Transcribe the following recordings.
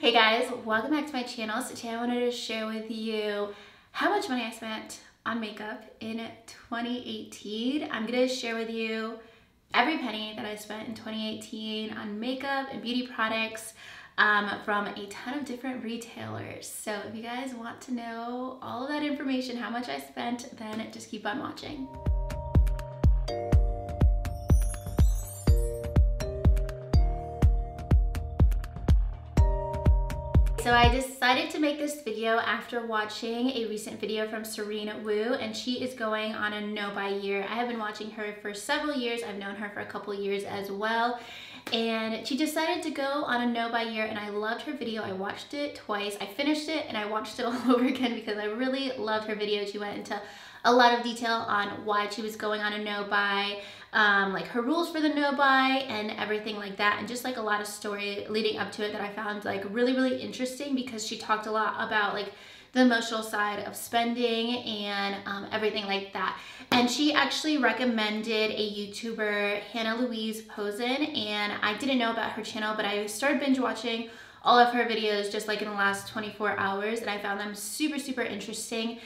Hey guys, welcome back to my channel. So today I wanted to share with you how much money I spent on makeup in 2018. I'm gonna share with you every penny that I spent in 2018 on makeup and beauty products from a ton of different retailers. So if you guys want to know all of that information, how much I spent, then just keep on watching. So I decided to make this video after watching a recent video from Serena Wu, and she is going on a no-buy year. I have been watching her for several years. I've known her for a couple years as well. And she decided to go on a no-buy year, and I loved her video. I watched it twice. I finished it and I watched it all over again because I really loved her video. She went into a lot of detail on why she was going on a no-buy, like her rules for the no-buy and everything like that, and just like a lot of story leading up to it that I found like really interesting, because she talked a lot about like the emotional side of spending and everything like that. And she actually recommended a YouTuber, Hannah Louise Posen, and I didn't know about her channel, but I started binge watching all of her videos just like in the last 24 hours, and I found them super interesting.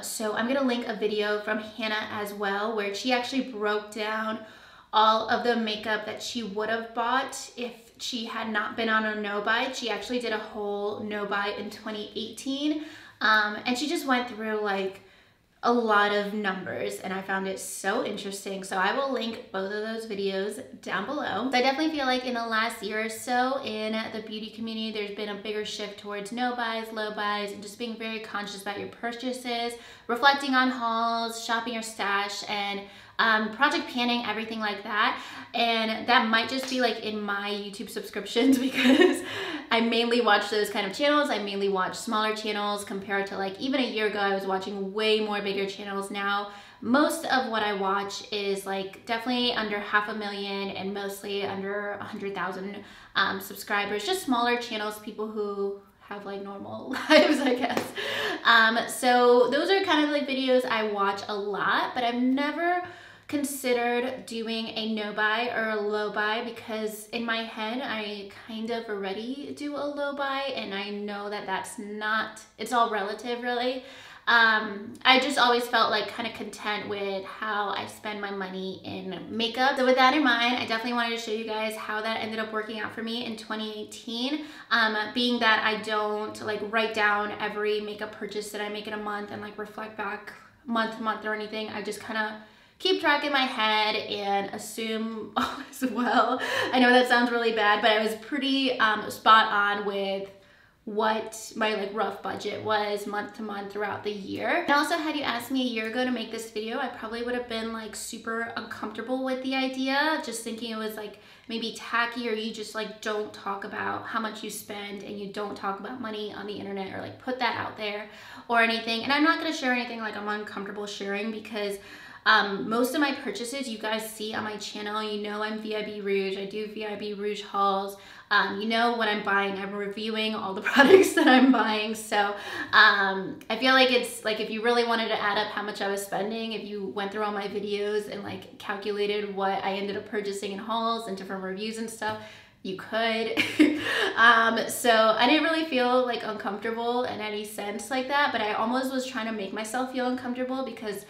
So I'm gonna link a video from Hannah as well, where she actually broke down all of the makeup that she would have bought if she had not been on a no-buy. She actually did a whole no-buy in 2018, and she just went through like a lot of numbers, and I found it so interesting. So I will link both of those videos down below. So I definitely feel like in the last year or so in the beauty community, there's been a bigger shift towards no buys, low buys, and just being very conscious about your purchases, reflecting on hauls, shopping your stash, and project planning, everything like that. And that might just be like in my YouTube subscriptions, because I mainly watch those kind of channels. I mainly watch smaller channels compared to like even a year ago, I was watching way more bigger channels. Now most of what I watch is like definitely under 500,000 and mostly under 100,000 subscribers, just smaller channels, people who have like normal lives, I guess. So those are kind of like videos I watch a lot, but I've never considered doing a no-buy or a low-buy, because in my head I kind of already do a low-buy, and I know that that's not, it's all relative really. I just always felt like kind of content with how I spend my money in makeup. So with that in mind, I definitely wanted to show you guys how that ended up working out for me in 2018. Being that I don't like write down every makeup purchase that I make in a month and like reflect back month to month or anything. I just kind of keep track in my head and assume all is well. I know that sounds really bad, but I was pretty spot on with what my like rough budget was month to month throughout the year. And also, had you asked me a year ago to make this video, I probably would have been like super uncomfortable with the idea, just thinking it was like maybe tacky, or you just like don't talk about how much you spend and you don't talk about money on the internet or like put that out there or anything. And I'm not gonna share anything like I'm uncomfortable sharing, because most of my purchases you guys see on my channel. You know I'm VIB Rouge, I do VIB Rouge hauls. You know what I'm buying, I'm reviewing all the products that I'm buying. So I feel like it's like if you really wanted to add up how much I was spending, if you went through all my videos and like calculated what I ended up purchasing in hauls and different reviews and stuff, you could. So I didn't really feel like uncomfortable in any sense like that, but I almost was trying to make myself feel uncomfortable, because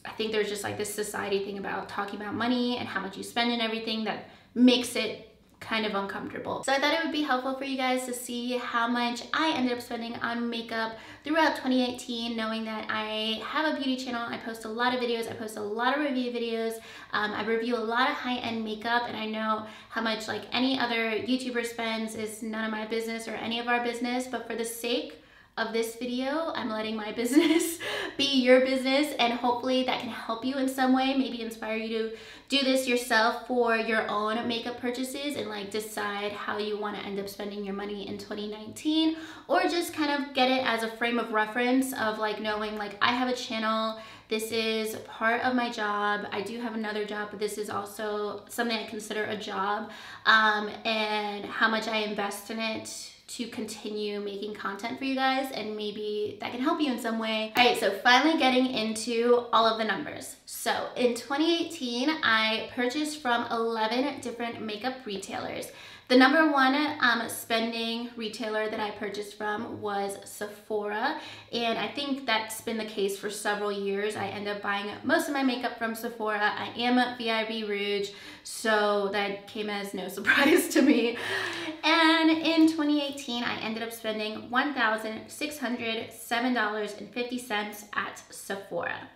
I think there's just like this society thing about talking about money and how much you spend and everything that makes it kind of uncomfortable. So I thought it would be helpful for you guys to see how much I ended up spending on makeup throughout 2018, knowing that I have a beauty channel. I post a lot of videos, I post a lot of review videos, I review a lot of high-end makeup, and I know how much like any other YouTuber spends is none of my business or any of our business, but for the sake of this video, I'm letting my business be your business, and hopefully that can help you in some way, maybe inspire you to do this yourself for your own makeup purchases and like decide how you want to end up spending your money in 2019, or just kind of get it as a frame of reference of like knowing like I have a channel, this is part of my job. I do have another job, but this is also something I consider a job, and how much I invest in it to continue making content for you guys, and maybe that can help you in some way. All right, so finally getting into all of the numbers. So in 2018, I purchased from 11 different makeup retailers. The number one spending retailer that I purchased from was Sephora, and I think that's been the case for several years. I end up buying most of my makeup from Sephora. I am a VIB Rouge, so that came as no surprise to me. And in 2018, I ended up spending $1,607.50 at Sephora.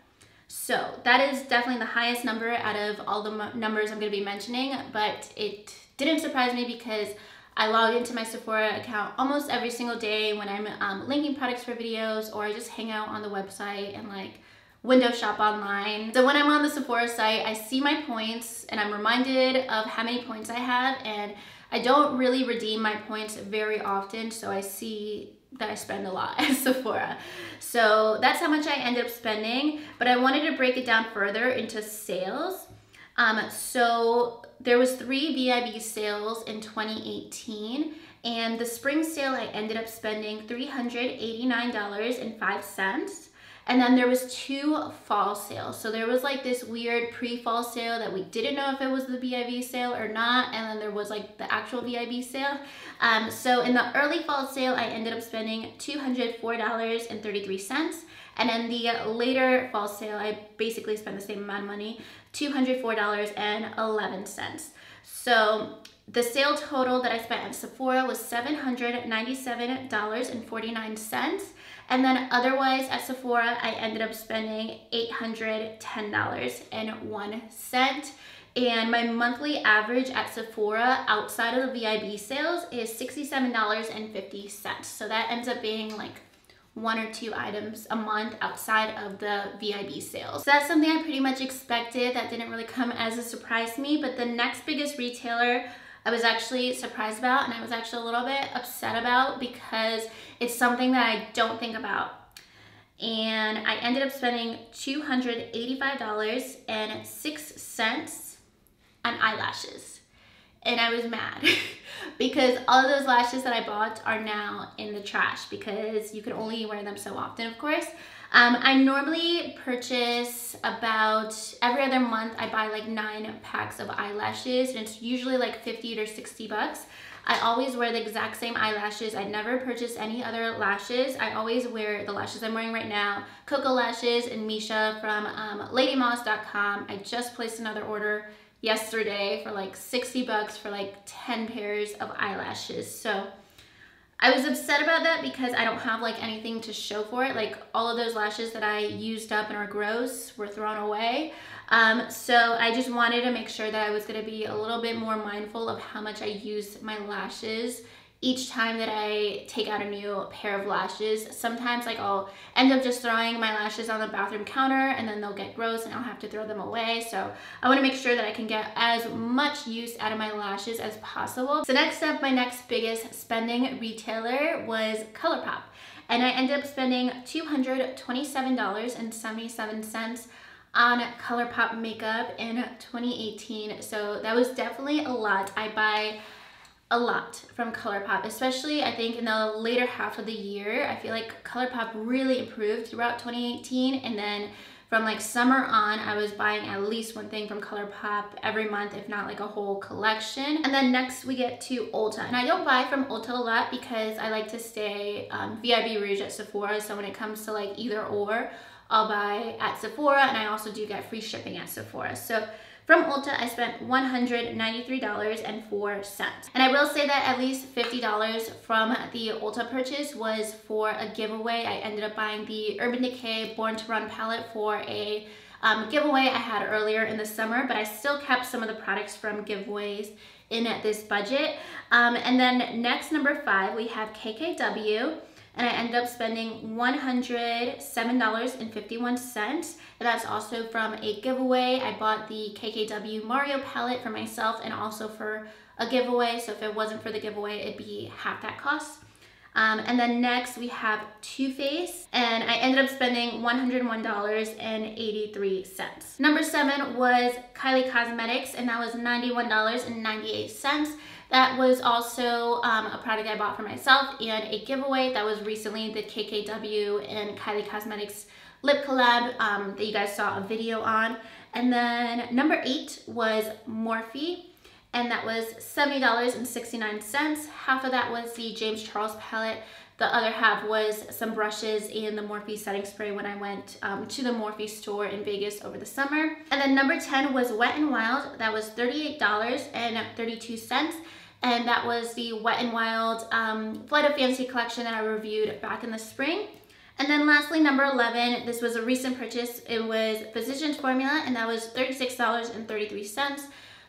So that is definitely the highest number out of all the numbers I'm going to be mentioning, but it didn't surprise me because I log into my Sephora account almost every single day when I'm linking products for videos, or I just hang out on the website and like window shop online. So when I'm on the Sephora site, I see my points and I'm reminded of how many points I have, and I don't really redeem my points very often, so I see that I spend a lot at Sephora. So that's how much I ended up spending, but I wanted to break it down further into sales. So there was 3 VIB sales in 2018, and the spring sale I ended up spending $389.05. And then there was 2 fall sales. So there was like this weird pre-fall sale that we didn't know if it was the VIB sale or not. And then there was like the actual VIB sale. So in the early fall sale, I ended up spending $204.33. And in the later fall sale, I basically spent the same amount of money, $204.11. So the sale total that I spent at Sephora was $797.49. And then otherwise at Sephora, I ended up spending $810.01. And my monthly average at Sephora outside of the VIB sales is $67.50. So that ends up being like 1 or 2 items a month outside of the VIB sales. So that's something I pretty much expected. That didn't really come as a surprise to me. But the next biggest retailer I was actually surprised about, and I was actually a little bit upset about because it's something that I don't think about. And I ended up spending $285.06 on eyelashes. And I was mad because all of those lashes that I bought are now in the trash because you can only wear them so often, of course. I normally purchase about every other month. I buy like 9 packs of eyelashes, and it's usually like 50 to 60 bucks. I always wear the exact same eyelashes. I never purchase any other lashes. I always wear the lashes I'm wearing right now, Koko lashes and Misha from ladymoss.com. I just placed another order yesterday for like 60 bucks for like 10 pairs of eyelashes. So I was upset about that because I don't have like anything to show for it. Like all of those lashes that I used up and are gross were thrown away. So I just wanted to make sure that I was going to be a little bit more mindful of how much I use my lashes each time that I take out a new pair of lashes. Sometimes like I'll end up just throwing my lashes on the bathroom counter and then they'll get gross and I'll have to throw them away. So I want to make sure that I can get as much use out of my lashes as possible. So next up, my next biggest spending retailer was ColourPop. And I ended up spending $227.77 on ColourPop makeup in 2018. So that was definitely a lot. I buy a lot from ColourPop, especially I think in the later half of the year. I feel like ColourPop really improved throughout 2018, and then from like summer on, I was buying at least one thing from ColourPop every month, if not like a whole collection. And then next we get to Ulta, and I don't buy from Ulta a lot because I like to stay VIB Rouge at Sephora. So when it comes to like either or, I'll buy at Sephora, and I also do get free shipping at Sephora. So from Ulta, I spent $193.04. And I will say that at least $50 from the Ulta purchase was for a giveaway. I ended up buying the Urban Decay Born to Run palette for a giveaway I had earlier in the summer, but I still kept some of the products from giveaways in this budget. And then next, number 5, we have KKW. And I ended up spending $107.51. And that's also from a giveaway. I bought the KKW Mario palette for myself and also for a giveaway. So if it wasn't for the giveaway, it'd be half that cost. And then next we have Too Faced, and I ended up spending $101.83. Number 7 was Kylie Cosmetics, and that was $91.98. That was also a product I bought for myself and a giveaway. That was recently the KKW and Kylie Cosmetics lip collab that you guys saw a video on. And then number 8 was Morphe, and that was $70.69. Half of that was the James Charles palette. The other half was some brushes and the Morphe setting spray when I went to the Morphe store in Vegas over the summer. And then number 10 was Wet n Wild. That was $38.32. And that was the Wet n Wild Flight of Fancy collection that I reviewed back in the spring. And then lastly, number 11, this was a recent purchase. It was Physicians Formula, and that was $36.33.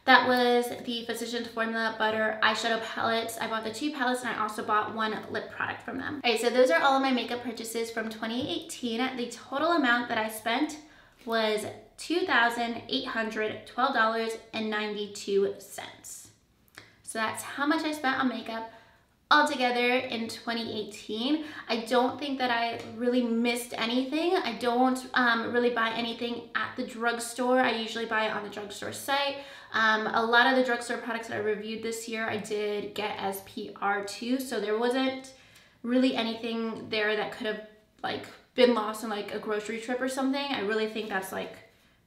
That was the Physicians Formula Butter eyeshadow palettes. I bought the 2 palettes, and I also bought 1 lip product from them. All right, so those are all of my makeup purchases from 2018. The total amount that I spent was $2,812.92. So that's how much I spent on makeup altogether in 2018. I don't think that I really missed anything. I don't really buy anything at the drugstore. I usually buy it on the drugstore site. A lot of the drugstore products that I reviewed this year, I did get as PR too. So there wasn't really anything there that could have like been lost on like a grocery trip or something. I really think that's like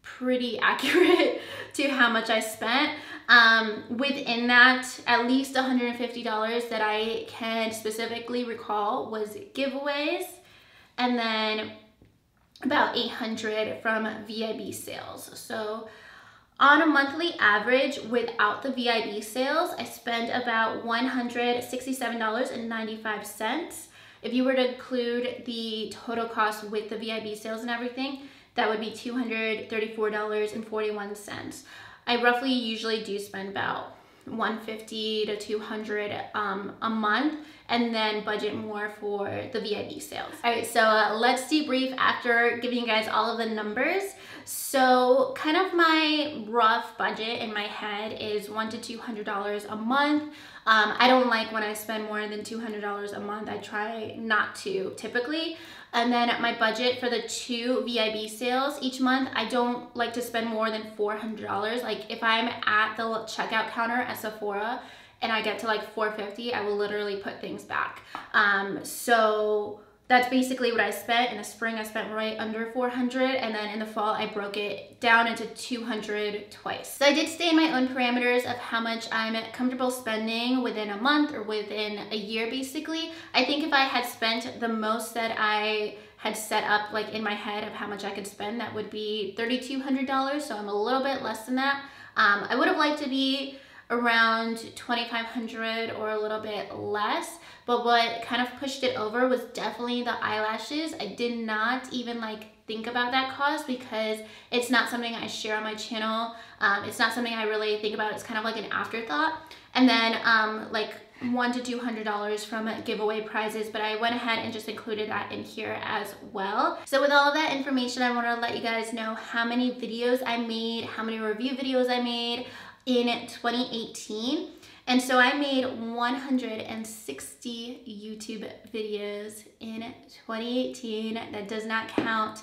pretty accurate to how much I spent. Within that, at least $150 that I can specifically recall was giveaways, and then about $800 from VIB sales. So on a monthly average without the VIB sales, I spend about $167.95. If you were to include the total cost with the VIB sales and everything, that would be $234.41. I roughly usually do spend about $150 to $200 a month, and then budget more for the VIB sales. All right, so let's debrief after giving you guys all of the numbers. So kind of my rough budget in my head is $100 to $200 a month. I don't like when I spend more than $200 a month. I try not to typically. And then my budget for the 2 VIB sales each month, I don't like to spend more than $400. Like if I'm at the checkout counter at Sephora and I get to like $450, I will literally put things back. So that's basically what I spent. In the spring, I spent right under $400, and then in the fall, I broke it down into $200 twice. So I did stay in my own parameters of how much I'm comfortable spending within a month or within a year, basically. I think if I had spent the most that I had set up like in my head of how much I could spend, that would be $3,200, so I'm a little bit less than that. I would have liked to be around $2,500 or a little bit less, but what kind of pushed it over was definitely the eyelashes. I did not even like think about that cost because it's not something I share on my channel. It's not something I really think about. It's kind of like an afterthought. And then like $100 to $200 from giveaway prizes, but I went ahead and just included that in here as well. So with all of that information, I want to let you guys know how many videos I made, how many review videos I made in 2018. And so I made 160 YouTube videos in 2018. That does not count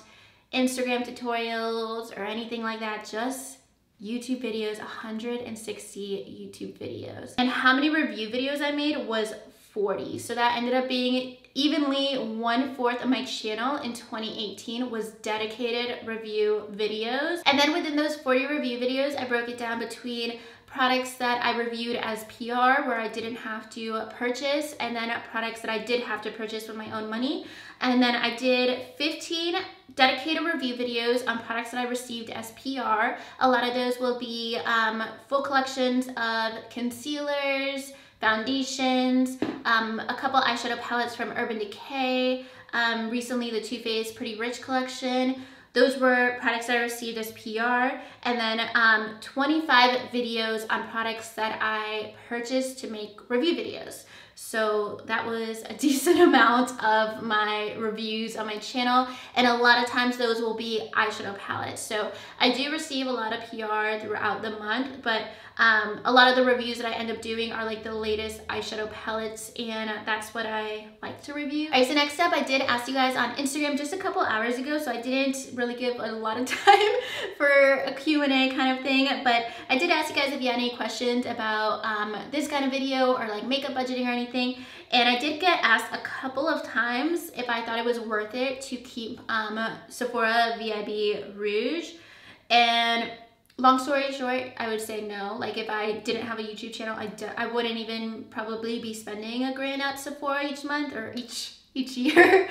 Instagram tutorials or anything like that, just YouTube videos, 160 YouTube videos. And how many review videos I made was 40. So that ended up being evenly 1/4 of my channel in 2018 was dedicated review videos. And then within those 40 review videos, I broke it down between products that I reviewed as PR where I didn't have to purchase, and then products that I did have to purchase with my own money. And then I did 15 dedicated review videos on products that I received as PR. A lot of those will be full collections of concealers, foundations, a couple eyeshadow palettes from Urban Decay, recently the Too Faced Pretty Rich collection. Those were products that I received as PR, and then 25 videos on products that I purchased to make review videos. So that was a decent amount of my reviews on my channel, and a lot of times those will be eyeshadow palettes. So I do receive a lot of PR throughout the month, but a lot of the reviews that I end up doing are like the latest eyeshadow palettes, and that's what I like to review. All right, so next up, I did ask you guys on Instagram just a couple hours ago, so I didn't really give a lot of time for a Q&A kind of thing, but I did ask you guys if you had any questions about this kind of video or like makeup budgeting or anything, and I did get asked a couple of times if I thought it was worth it to keep Sephora VIB Rouge, and Long story short, I would say no. Like if I didn't have a YouTube channel, I wouldn't even probably be spending $1,000 at Sephora each month or each year.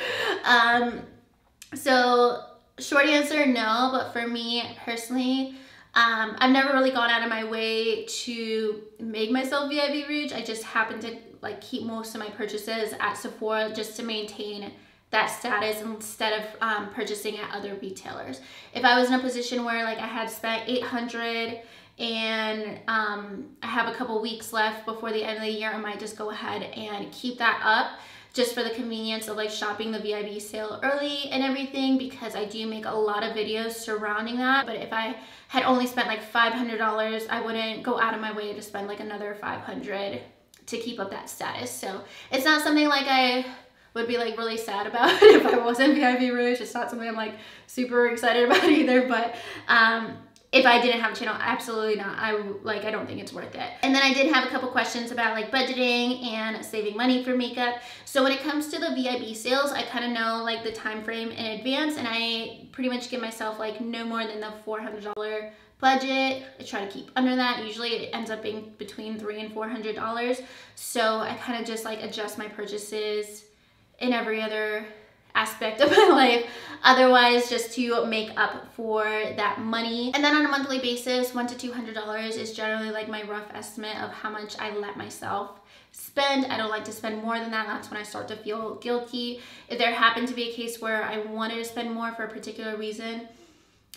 So short answer, no. But for me personally, I've never really gone out of my way to make myself VIP Rouge. I just happen to like keep most of my purchases at Sephora just to maintain that status instead of purchasing at other retailers. If I was in a position where like I had spent $800 and I have a couple weeks left before the end of the year, I might just go ahead and keep that up just for the convenience of like shopping the VIB sale early and everything, because I do make a lot of videos surrounding that. But if I had only spent like $500, I wouldn't go out of my way to spend like another $500 to keep up that status. So it's not something like I would be like really sad about if I wasn't VIP Rouge. It's not something I'm like super excited about either, but if I didn't have a channel, absolutely not. I don't think it's worth it. And then I did have a couple questions about like budgeting and saving money for makeup. So when it comes to the VIB sales, I kind of know like the time frame in advance, and I pretty much give myself like no more than the $400 budget. I try to keep under that. Usually it ends up being between $300 and $400. So I kind of just like adjust my purchases in every other aspect of my life otherwise, just to make up for that money. And then on a monthly basis, $100 to $200 is generally like my rough estimate of how much I let myself spend. I don't like to spend more than that. That's when I start to feel guilty. If there happened to be a case where I wanted to spend more for a particular reason,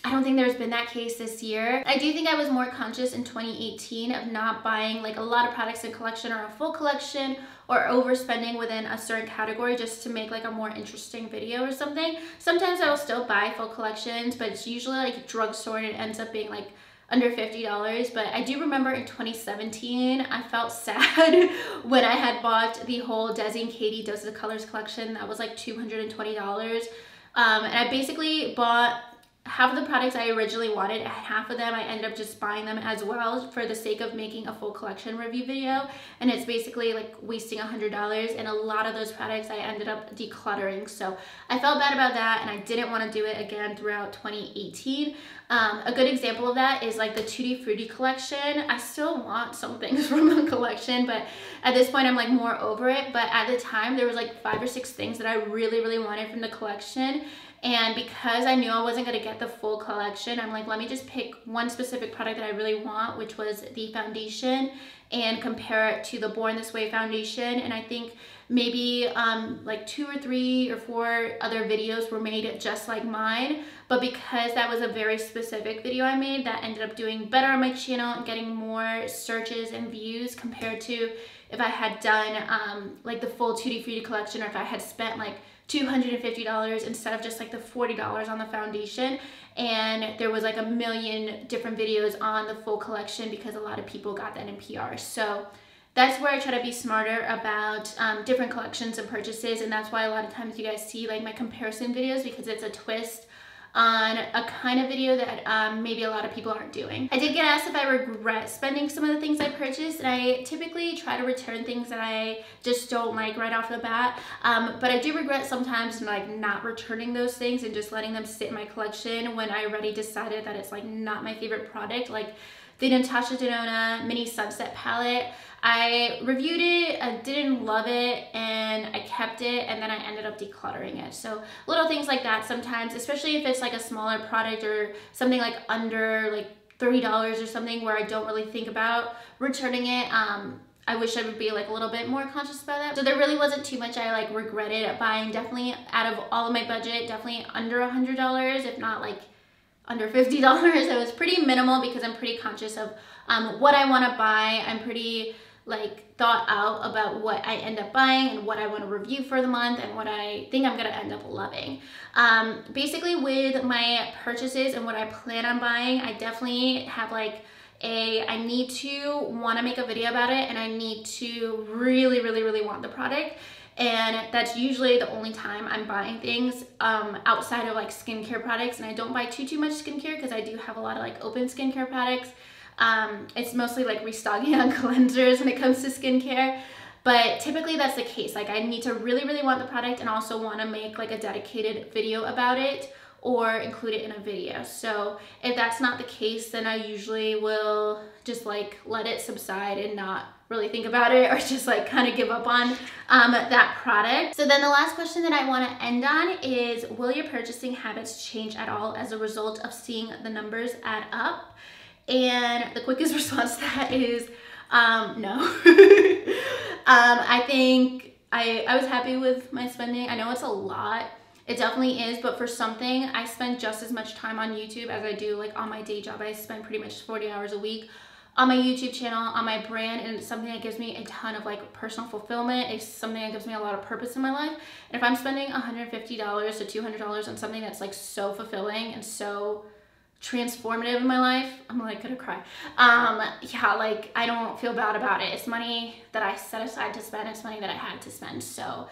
I don't think there's been that case this year. I do think I was more conscious in 2018 of not buying like a lot of products in collection or a full collection, or overspending within a certain category just to make like a more interesting video or something. Sometimes I will still buy full collections, but it's usually like drugstore and it ends up being like under $50. But I do remember in 2017, I felt sad when I had bought the whole Desi and Katie Doses of Colors collection. That was like $220. And I basically bought half of the products I originally wanted, and half of them I ended up just buying them as well for the sake of making a full collection review video. And it's basically like wasting $100, and a lot of those products I ended up decluttering. So I felt bad about that, and I didn't want to do it again throughout 2018. A good example of that is like the Tutti Frutti collection. I still want some things from the collection, but at this point I'm like more over it. But at the time there was like 5 or 6 things that I really wanted from the collection. And because I knew I wasn't going to get the full collection, I'm like, let me just pick one specific product that I really want, which was the foundation, and compare it to the Born This Way foundation. And I think maybe like 2 or 3 or 4 other videos were made just like mine. But because that was a very specific video I made, that ended up doing better on my channel and getting more searches and views compared to if I had done like the full Tutti Frutti collection, or if I had spent like $250 instead of just like the $40 on the foundation. And there was like a million different videos on the full collection because a lot of people got that in PR. So that's where I try to be smarter about different collections and purchases. And that's why a lot of times you guys see like my comparison videos, because it's a twist on a kind of video that maybe a lot of people aren't doing. I did get asked if I regret spending some of the things I purchased, and I typically try to return things that I just don't like right off the bat. But I do regret sometimes like not returning those things and just letting them sit in my collection when I already decided that it's like not my favorite product. Like the Natasha Denona Mini Sunset Palette. I reviewed it, I didn't love it, and I kept it, and then I ended up decluttering it. So little things like that sometimes, especially if it's like a smaller product or something like under like $30 or something where I don't really think about returning it. I wish I would be like a little bit more conscious about that. So there really wasn't too much I like regretted buying. Definitely out of all of my budget, definitely under $100, if not like under $50. It was pretty minimal because I'm pretty conscious of what I want to buy. I'm pretty like thought out about what I end up buying and what I want to review for the month and what I think I'm gonna end up loving. Basically with my purchases and what I plan on buying, I definitely have like I need to want to make a video about it, and I need to really want the product. And that's usually the only time I'm buying things outside of like skincare products. And I don't buy too much skincare because I do have a lot of like open skincare products. It's mostly like restocking on cleansers when it comes to skincare. But typically that's the case. Like I need to really want the product and also want to make like a dedicated video about it, or include it in a video. So if that's not the case, then I usually will just like let it subside and not really think about it, or just like kind of give up on that product. So then the last question that I want to end on is, will your purchasing habits change at all as a result of seeing the numbers add up? And the quickest response to that is no. I think I was happy with my spending. I know it's a lot. It definitely is, but for something, I spend just as much time on YouTube as I do like on my day job. I spend pretty much 40 hours a week on my YouTube channel, on my brand, and it's something that gives me a ton of like personal fulfillment. It's something that gives me a lot of purpose in my life. And if I'm spending $150 to $200 on something that's like so fulfilling and so transformative in my life, I'm like gonna cry. Yeah, like I don't feel bad about it. It's money that I set aside to spend. It's money that I had to spend. So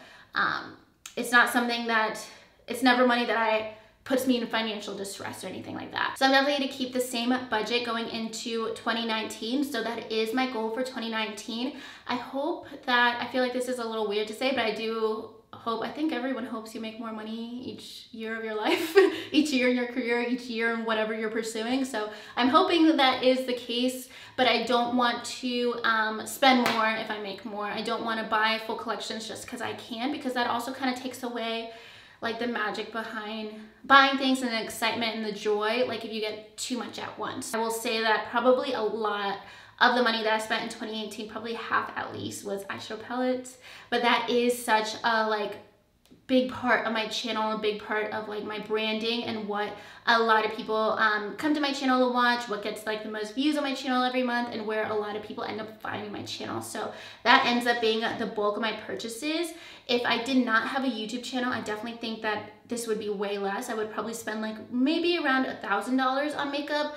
it's not something that, it's never money that puts me in financial distress or anything like that. So I'm definitely going to keep the same budget going into 2019. So that is my goal for 2019. I hope that, I feel like this is a little weird to say, but I do hope, I think everyone hopes you make more money each year of your life, each year in your career, each year in whatever you're pursuing. So I'm hoping that that is the case, but I don't want to spend more if I make more. I don't want to buy full collections just because I can, because that also kind of takes away like the magic behind buying things and the excitement and the joy, like if you get too much at once. I will say that probably a lot of the money that I spent in 2018, probably half at least, was eyeshadow palettes. But that is such a like big part of my channel, a big part of like my branding and what a lot of people come to my channel to watch, what gets like the most views on my channel every month, and where a lot of people end up finding my channel. So that ends up being the bulk of my purchases. If I did not have a YouTube channel, I definitely think that this would be way less. I would probably spend like maybe around $1,000 on makeup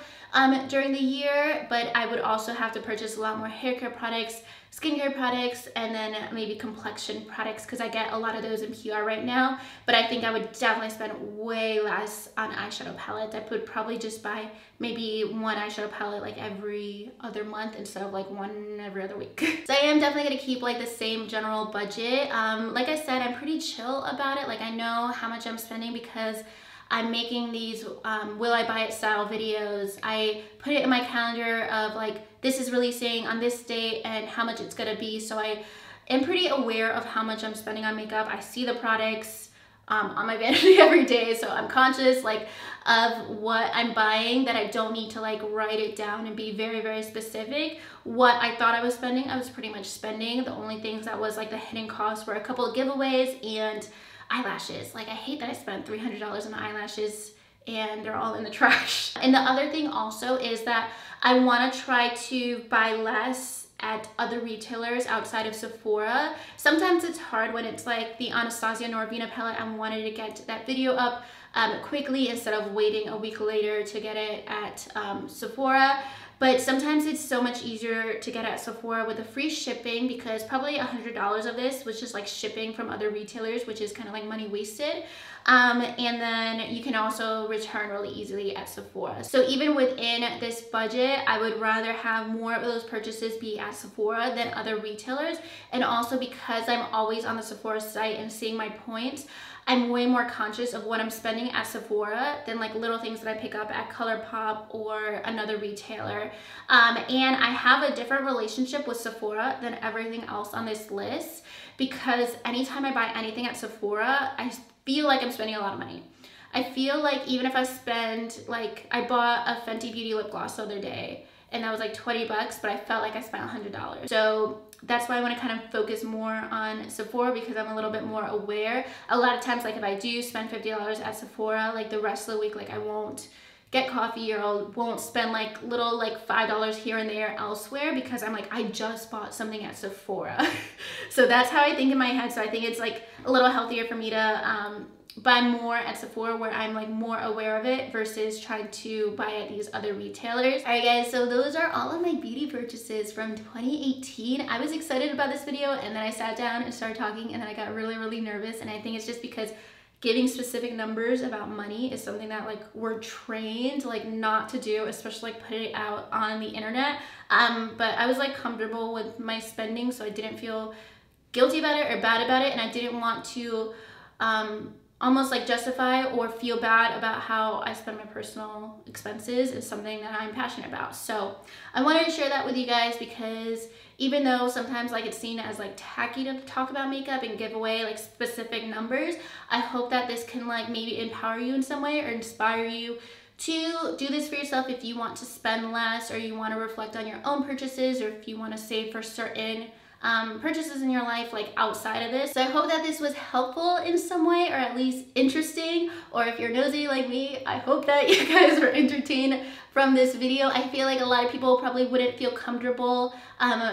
during the year, but I would also have to purchase a lot more hair care products, skincare products, and then maybe complexion products, because I get a lot of those in PR right now. But I think I would definitely spend way less on eyeshadow palettes. I would probably just buy maybe one eyeshadow palette like every other month instead of like one every other week. So I am definitely gonna keep like the same general budget. Like I said, I'm pretty chill about it. Like I know how much I'm spending because I'm making these will I buy it style videos. I put it in my calendar of like, this is releasing on this date and how much it's gonna be. So I am pretty aware of how much I'm spending on makeup. I see the products on my vanity every day. So I'm conscious like of what I'm buying, that I don't need to like write it down and be very, very specific. What I thought I was spending, I was pretty much spending. The only things that was like the hidden costs were a couple of giveaways and eyelashes. Like I hate that I spent $300 on eyelashes and they're all in the trash. And the other thing also is that I want to try to buy less at other retailers outside of Sephora. Sometimes it's hard when it's like the Anastasia Norvina palette. I wanted to get that video up quickly instead of waiting a week later to get it at Sephora. But sometimes it's so much easier to get at Sephora with the free shipping, because probably $100 of this was just like shipping from other retailers, which is kind of like money wasted. And then you can also return really easily at Sephora. So even within this budget, I would rather have more of those purchases be at Sephora than other retailers. And also because I'm always on the Sephora site and seeing my points, I'm way more conscious of what I'm spending at Sephora than like little things that I pick up at ColourPop or another retailer. And I have a different relationship with Sephora than everything else on this list, because anytime I buy anything at Sephora, I feel like I'm spending a lot of money. I feel like even if I spend, like I bought a Fenty Beauty lip gloss the other day and that was like 20 bucks, but I felt like I spent $100. So that's why I want to kind of focus more on Sephora, because I'm a little bit more aware. A lot of times, like if I do spend $50 at Sephora, like the rest of the week, like I won't get coffee or I won't spend like little like $5 here and there elsewhere, because I'm like, I just bought something at Sephora. So that's how I think in my head. So I think it's like a little healthier for me to buy more at Sephora, where I'm like more aware of it, versus trying to buy at these other retailers. All right guys, so those are all of my beauty purchases from 2018. I was excited about this video, and then I sat down and started talking, and then I got really, really nervous. And I think it's just because giving specific numbers about money is something that like we're trained like not to do, especially like putting it out on the internet. But I was like comfortable with my spending, so I didn't feel guilty about it or bad about it, and I didn't want to almost like justify or feel bad about how I spend my personal expenses is something that I'm passionate about. So I wanted to share that with you guys, because even though sometimes like it's seen as like tacky to talk about makeup and give away like specific numbers, I hope that this can like maybe empower you in some way or inspire you to do this for yourself if you want to spend less, or you want to reflect on your own purchases, or if you want to save for certain purchases in your life like outside of this. So I hope that this was helpful in some way, or at least interesting, or if you're nosy like me, I hope that you guys were entertained from this video. I feel like a lot of people probably wouldn't feel comfortable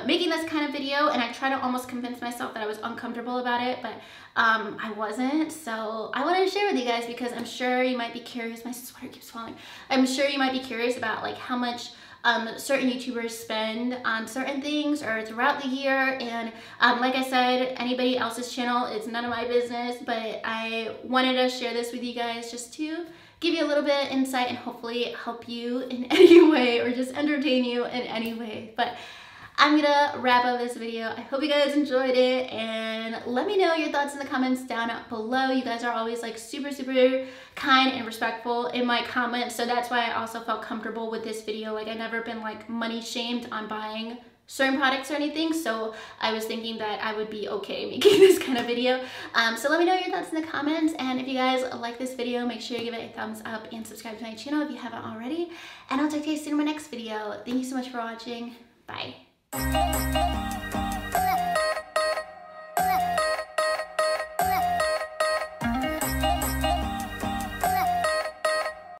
making this kind of video, and I try to almost convince myself that I was uncomfortable about it, but I wasn't. So I wanted to share with you guys because I'm sure you might be curious. My sweater keeps falling. I'm sure you might be curious about like how much certain YouTubers spend on certain things or throughout the year, and like I said, anybody else's channel is none of my business, but I wanted to share this with you guys just to give you a little bit of insight and hopefully help you in any way or just entertain you in any way. But I'm gonna wrap up this video. I hope you guys enjoyed it, and let me know your thoughts in the comments down below. You guys are always like super kind and respectful in my comments, so that's why I also felt comfortable with this video. Like I've never been like money shamed on buying certain products or anything, so I was thinking that I would be okay making this kind of video. So let me know your thoughts in the comments, and if you guys like this video, make sure you give it a thumbs up and subscribe to my channel if you haven't already, and I'll talk to you soon in my next video. Thank you so much for watching. Bye.